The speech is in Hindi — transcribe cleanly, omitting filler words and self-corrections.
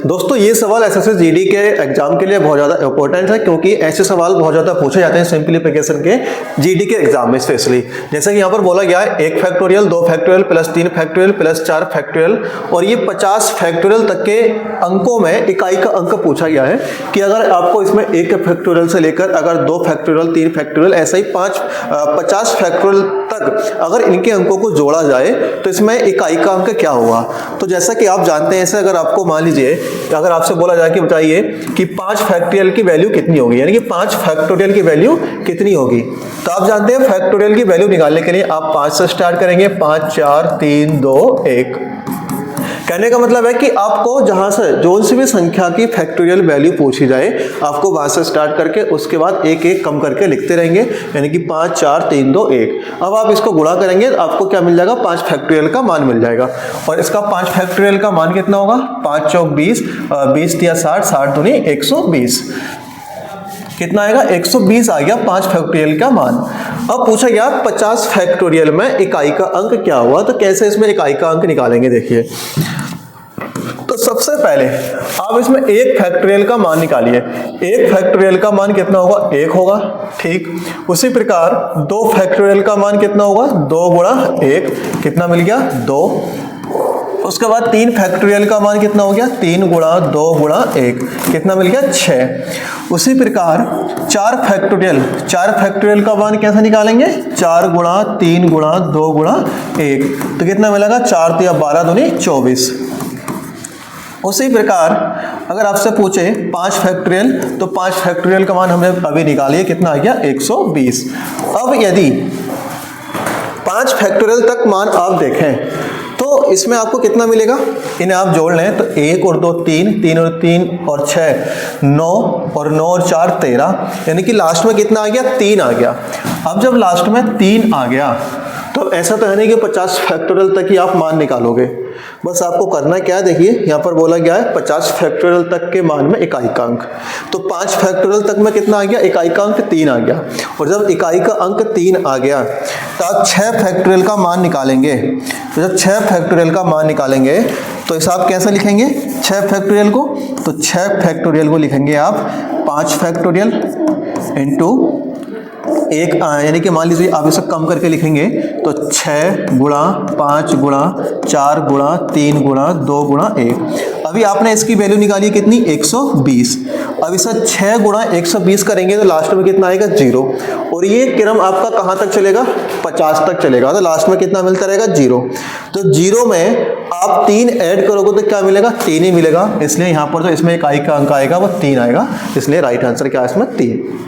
दोस्तों ये सवाल एसएससी जीडी के एग्जाम के लिए बहुत ज़्यादा इंपॉर्टेंट है, क्योंकि ऐसे सवाल बहुत ज़्यादा पूछे जाते हैं सिंप्लीफिकेशन के जीडी के एग्जाम में स्पेशली। जैसे कि यहाँ पर बोला गया है 1 factorial 2 factorial plus 3 factorial plus 4 factorial, और ये 50 फैक्टोरियल तक के अंकों में इकाई का अंक पूछा गया है कि अगर आपको इसमें 1 फैक्टोरियल से लेकर अगर 2 फैक्टोरियल 3 फैक्टोरियल ऐसा ही 50 फैक्टोरियल तक अगर इनके अंकों को जोड़ा जाए तो इसमें इकाई का अंक क्या होगा। तो जैसा कि आप जानते हैं, ऐसे अगर आपको मान लीजिए अगर आपसे बोला जाए कि बताइए कि 5 फैक्टोरियल की वैल्यू कितनी होगी, यानी कि 5 फैक्टोरियल की वैल्यू कितनी होगी, तो आप जानते हैं फैक्टोरियल की वैल्यू निकालने के लिए आप 5 से स्टार्ट करेंगे। 5 4 3 2 1। कहने का मतलब है कि आपको जहां से जो सी भी संख्या की फैक्टोरियल वैल्यू पूछी जाए, आपको वहां से स्टार्ट करके उसके बाद एक एक कम करके लिखते रहेंगे, यानी कि 5 4 3 2 1। अब आप इसको गुणा करेंगे, आपको क्या मिल जाएगा, 5 फैक्टोरियल का मान मिल जाएगा। और इसका 5 फैक्टोरियल का मान कितना होगा, 5 चौक 20, 20 या 60, 60 दूनी 120। कितना आएगा, 120 आ गया 5 फैक्टोरियल का मान। अब पूछा गया 50 फैक्टोरियल में इकाई का अंक क्या हुआ, तो कैसे इसमें इकाई का अंक निकालेंगे। देखिए, तो सबसे पहले आप इसमें 1 फैक्टोरियल का मान निकालिए। 1 फैक्टोरियल का मान कितना होगा, 1 होगा, ठीक। उसी प्रकार 2 फैक्टोरियल का मान कितना होगा, 2 गुणा 1, कितना मिल गया, 2। उसके बाद 3 फैक्टोरियल का मान कितना हो गया, 3 गुणा 2 गुणा 1, कितना मिल गया, 6। उसी प्रकार 4 फैक्टोरियल का मान कैसे निकालेंगे, 4 गुणा 3 गुणा 2 गुणा 1, तो कितना मिलेगा, 4 या 12 दूनी 24। उसी प्रकार अगर आपसे पूछे 5 फैक्टोरियल, तो 5 फैक्टोरियल का मान हमने अभी निकालिए, कितना आ गया, 120। अब यदि 5 फैक्टोरियल तक मान आप देखें तो इसमें आपको कितना मिलेगा, इन्हें आप जोड़ लें तो 1 और 2 3, 3 और 3 और 6 9, और 9 और 4 13, यानी कि लास्ट में कितना आ गया, 3 आ गया। अब जब लास्ट में 3 आ गया तो ऐसा तो है नहीं कि 50 फैक्टोरियल तक ही आप मान निकालोगे। बस आपको करना क्या है, देखिए यहाँ पर बोला गया है 50 फैक्टोरियल तक के मान में इकाई का अंक। तो 5 फैक्टोरियल तक में कितना आ गया, इकाई का अंक 3 आ गया। और जब इकाई का अंक 3 आ गया तो आप 6 फैक्टोरियल का मान निकालेंगे। तो जब 6 फैक्टोरियल का मान निकालेंगे तो इसे आप कैसे लिखेंगे 6 फैक्टोरियल को, तो 6 फैक्टोरियल को लिखेंगे आप 5 फैक्टोरियल इंटू 1, यानी कि मान लीजिए आप इसे कम करके लिखेंगे तो 6 गुणा 5 गुणा 4 गुणा 3 गुणा 2 गुणा 1। अभी आपने इसकी वैल्यू निकाली कितनी, 120। अब इसे 6 गुणा 120 करेंगे तो लास्ट में कितना आएगा, 0। और ये क्रम आपका कहाँ तक चलेगा, 50 तक चलेगा, तो लास्ट में कितना मिलता रहेगा, 0। तो 0 में आप 3 ऐड करोगे तो क्या मिलेगा, 3 ही मिलेगा। इसलिए यहाँ पर जो इसमें इकाई का अंक आएगा वो 3 आएगा, इसलिए राइट आंसर क्या है इसमें 3।